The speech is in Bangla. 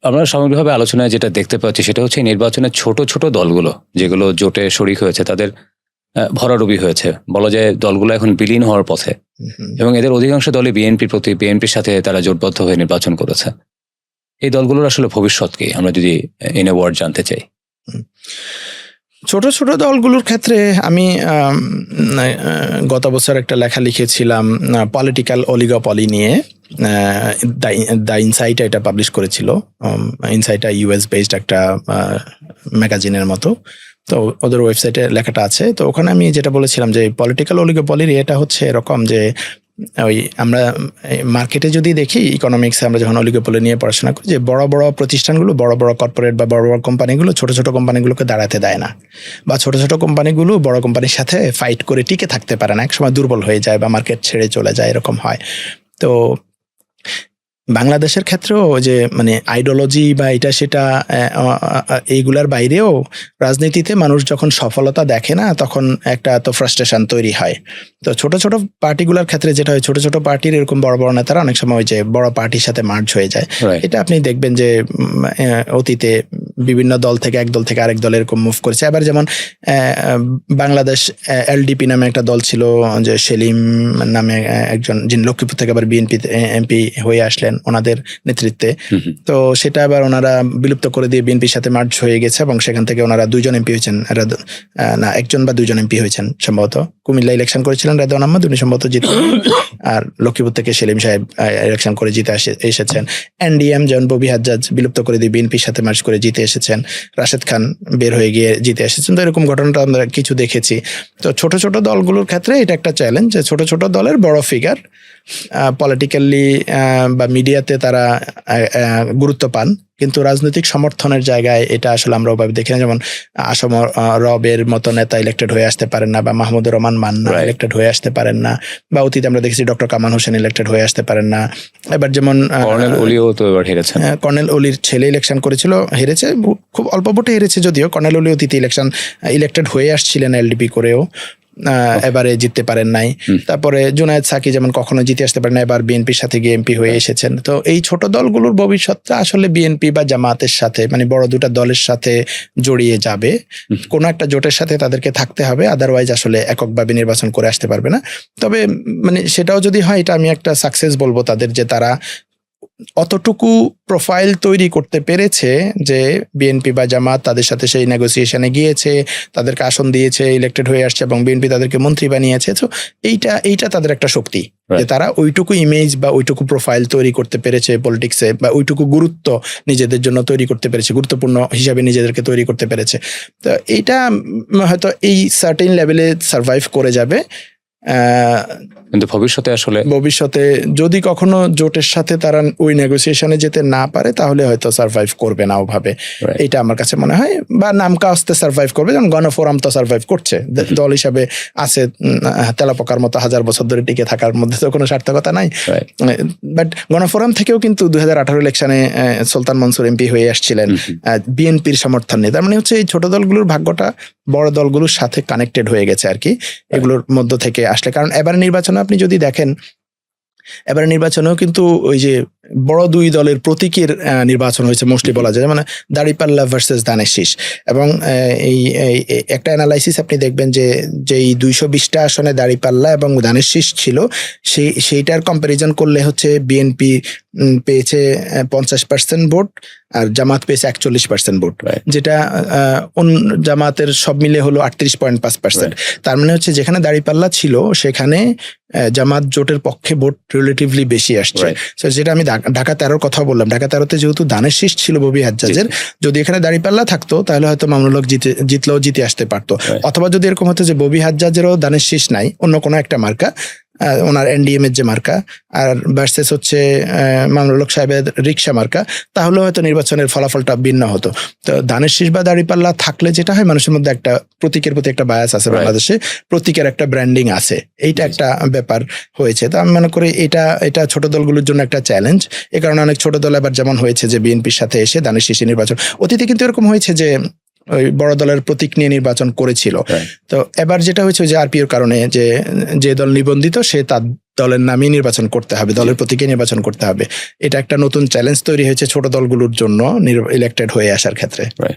আমরা সামগ্রিকভাবে আলোচনায় যেটা দেখতে পাচ্ছি সেটা হচ্ছে নির্বাচনের ছোট ছোট দলগুলো যেগুলো জোটে শরিক হয়েছে তাদের ভরাডুবি হয়েছে, বলা যায় দলগুলো এখন বিলীন হওয়ার পথে, এবং এদের অধিকাংশ দলই বিএনপির সাথে তারা জোটবদ্ধ হয়ে নির্বাচন করেছে। এই দলগুলোর আসলে ভবিষ্যৎ কি আমরা যদি ইন এ ওয়ার্ড জানতে চাই? ছোট ছোট দলগুলোর ক্ষেত্রে আমি গত বছর একটা লেখা লিখেছিলাম পলিটিক্যাল অলিগোপলি নিয়ে। দ্য ইনসাইট এটা পাবলিশ করেছিল। ইনসাইটটা ইউএস বেসড একটা ম্যাগাজিনের মতো, তো ওদের ওয়েবসাইটে লেখাটা আছে। তো ওখানে আমি যেটা বলেছিলাম যে পলিটিক্যাল অলিগোপলির এটা হচ্ছে এরকম যে ওই আমরা মার্কেটে যদি দেখি ইকোনমিক্সে আমরা যখন অলিগোপলি নিয়ে পড়াশোনা করি, যে বড় বড় প্রতিষ্ঠানগুলো, বড় বড় কর্পোরেট বা বড় বড় কোম্পানিগুলো ছোট ছোট কোম্পানিগুলোকে দাঁড়াতে দেয় না, বা ছোট ছোট কোম্পানিগুলো বড় কোম্পানির সাথে ফাইট করে টিকে থাকতে পারে না, একসময় দুর্বল হয়ে যায় বা মার্কেট ছেড়ে চলে যায়, এরকম হয়। তো বাংলাদেশের ক্ষেত্রেও যে মানে আইডিওলজি বা এটা সেটা এইগুলার বাইরেও রাজনীতিতে মানুষ যখন সফলতা দেখে না তখন একটা তো ফ্রাস্ট্রেশন তৈরি হয়। তো ছোট ছোট পার্টিগুলোর ক্ষেত্রে যেটা হয়, ছোট ছোট পার্টির এরকম বড় বড় নেতারা অনেক সময় যে বড় পার্টির সাথে মার্জ হয়ে যায়। এটা আপনি দেখবেন যে অতীতে বিভিন্ন দল থেকে এক দল থেকে আরেক দল এরকম মুভ করেছে। এবার যেমন বাংলাদেশ এলডিপি নামে একটা দল ছিল, যে সেলিম নামে একজন, যিনি লক্ষ্মীপুর থেকে আবার বিএনপি এমপি হয়ে আসলেন ওনাদের নেতৃত্বে। তো সেটা আবার ওনারা বিলুপ্ত করে দিয়ে বিএনপির সাথে মার্জ হয়ে গেছে, এবং সেখান থেকে ওনারা 2জন এমপি হয়েছেন, না 1জন বা 2জন এমপি হয়েছেন সম্ভবত। কুমিল্লা ইলেকশন করেছিলেন রেদওয়ান আহমদ, উনি সম্ভবত জিতে, আর লক্ষ্মীপুর থেকে সেলিম সাহেব ইলেকশন করে জিতে এসেছেন। এনডিএম যেমন ববি হাজ্জাজ বিলুপ্ত করে দিয়ে বিএনপির সাথে মার্জ করে জিতে এসেছেন, রাশেদ খান বের হয়ে গিয়ে জিতে এসেছেন। তো এরকম ঘটনাটা আমরা কিছু দেখেছি। তো ছোট ছোট দলগুলোর ক্ষেত্রে এটা একটা চ্যালেঞ্জ যে ছোট ছোট দলের বড় ফিগার পলিটিক্যালি বা মিডিয়াতে তারা গুরুত্ব পান, কিন্তু রাজনৈতিক সমর্থনের জায়গায় এটা আসলে আমরা ওভাবে দেখি না। যেমন আসম রবের মতো নেতা ইলেক্টেড হয়ে আসতে পারেন না, বা মাহমুদুর রহমান মান্না ইলেক্টেড হয়ে আসতে পারেন না, বা অতীতে আমরা দেখেছি ডক্টর কামাল হোসেন ইলেক্টেড হয়ে আসতে পারেন না। এবার যেমন কর্নেল অলির ছেলে ইলেকশন করেছিল, হেরেছে, খুব অল্প ভোটে হেরেছে যদিও। কর্নেল অলি অতীতে ইলেক্টেড হয়ে আসছিলেন এলডিপি করেও, এবারে জিততে পারেন নাই। তারপরে জুনায়েদ সাকি যেমন কখনো জিতে আসতে পারেন না, এবার বিএনপির সাথে গিয়ে এমপি হয়ে এসেছেন। তো এই ছোট দলগুলোর ভবিষ্যৎটা আসলে বিএনপি বা জামাতের সাথে, মানে বড় দুটা দলের সাথে জড়িয়ে যাবে। কোনো একটা জোটের সাথে তাদেরকে থাকতে হবে, আদারওয়াইজ আসলে এককভাবে নির্বাচন করে আসতে পারবে না। তবে মানে সেটাও যদি হয়, এটা আমি একটা সাকসেস বলবো তাদের, যে তারা অতটুকু প্রোফাইল তৈরি করতে পেরেছে যে বিএনপি বা জামাত তাদের সাথে সেই নেগোসিয়েশনে গিয়েছে, তাদেরকে আসন দিয়েছে, ইলেক্টেড হয়ে আসছে, এবং বিএনপি তাদেরকে মন্ত্রী বানিয়েছে। তো এইটা তাদের একটা শক্তি, যে তারা ওইটুকু ইমেজ বা ওইটুকু প্রোফাইল তৈরি করতে পেরেছে পলিটিক্সে, বা ওইটুকু গুরুত্ব নিজেদের জন্য তৈরি করতে পেরেছে, গুরুত্বপূর্ণ হিসাবে নিজেদেরকে তৈরি করতে পেরেছে। তো এইটা হয়তো এই সার্টেন লেভেলে সার্ভাইভ করে যাবে। কিন্তু ভবিষ্যতে যদি কখনো জোটের সাথে তারা ওই নেগোসিয়েশনে যেতে না পারে, তাহলে হয়তো সার্ভাইভ করবে না ওভাবে, এটা আমার কাছে মনে হয়। বা নামকা আসতে সার্ভাইভ করবে, যেমন গণফোরাম তো সার্ভাইভ করছে, দল হিসাবে আছে, তেলাপোকার মতো 1000 বছর ধরে টিকে থাকার মধ্যে তো কোনো সার্থকতা নাই। বাট গণফোরাম থেকেও কিন্তু 2018 ইলেকশনে সুলতান মনসুর এমপি হয়ে আসছিলেন বিএনপির সমর্থন নিয়ে। তার মানে হচ্ছে এই ছোট দলগুলোর ভাগ্যটা বড় দলগুলোর সাথে কানেক্টেড হয়ে গেছে আর কি, এগুলোর মধ্য থেকে আসলে। কারণ এবার নির্বাচনে আপনি যদি দেখেন, এবার নির্বাচনেও কিন্তু ওই যে বড় দুই দলের প্রতীকের নির্বাচন হয়েছে মোস্টলি বলা যায়, মানে দাঁড়িপাল্লা ভার্সেস ধানের শীষ। এবং এই একটা অ্যানালাইসিস আপনি দেখবেন যে যেই 220টা আসনে দাঁড়িপাল্লা এবং ধানের শীষ ছিল, সেইটার কম্প্যারিজন করলে হচ্ছে বিএনপি পেয়েছে 50% ভোট, আর জামাত পেয়েছে 41% ভোট, যেটা জামাতের সব মিলে হলো 38.5%। তার মানে হচ্ছে যেখানে দাঁড়িপাল্লা ছিল সেখানে জামাত জোটের পক্ষে ভোট রিলেটিভলি বেশি আসছে। যেটা আমি ঢাকা 13 কথা বললাম, ঢাকা 13-তে যেহেতু ধানের শীষ ছিল ববি হাজ্জাজের, যদি এখানে দাঁড়িপাল্লা থাকতো তাহলে হয়তো মামুনুল হক জিতলেও জিতে আসতে পারতো। অথবা যদি এরকম হতো যে ববি হাজ্জাজেরও ধানের শীষ নাই, অন্য কোনো একটা মার্কা, ওনার এনডিএম এর যে মার্কা, আর ভার্সেস হচ্ছে মামুনুল হক সাহেবের রিক্সা মার্কা, তাহলে হয়তো নির্বাচনের ফলাফলটা ভিন্ন হতো। তো ধানের শীষ বা দাঁড়িপাল্লা থাকলে যেটা হয়, মানুষের মধ্যে একটা প্রতীকের প্রতি একটা বায়াস আছে, বাংলাদেশে প্রতীকের একটা ব্র্যান্ডিং আছে, এইটা একটা ব্যাপার হয়েছে। তো আমি মনে করি এটা ছোট দলগুলোর জন্য একটা চ্যালেঞ্জ। এ কারণে অনেক ছোট দল এবার যেমন হয়েছে যে বিএনপির সাথে এসে ধানের শীষে নির্বাচন, অতীতে কিন্তু এরকম হয়েছে যে ওই বড় দলের প্রতীক নিয়ে নির্বাচন করেছিল। তো এবার যেটা হয়েছে যে আরপিওর কারণে যে দল নিবন্ধিত সে দলের নামই নির্বাচন করতে হবে, দলের প্রতীকে নির্বাচন করতে হবে। এটা একটা নতুন চ্যালেঞ্জ তৈরি হয়েছে ছোট দলগুলোর জন্য ইলেক্টেড হয়ে আসার ক্ষেত্রে।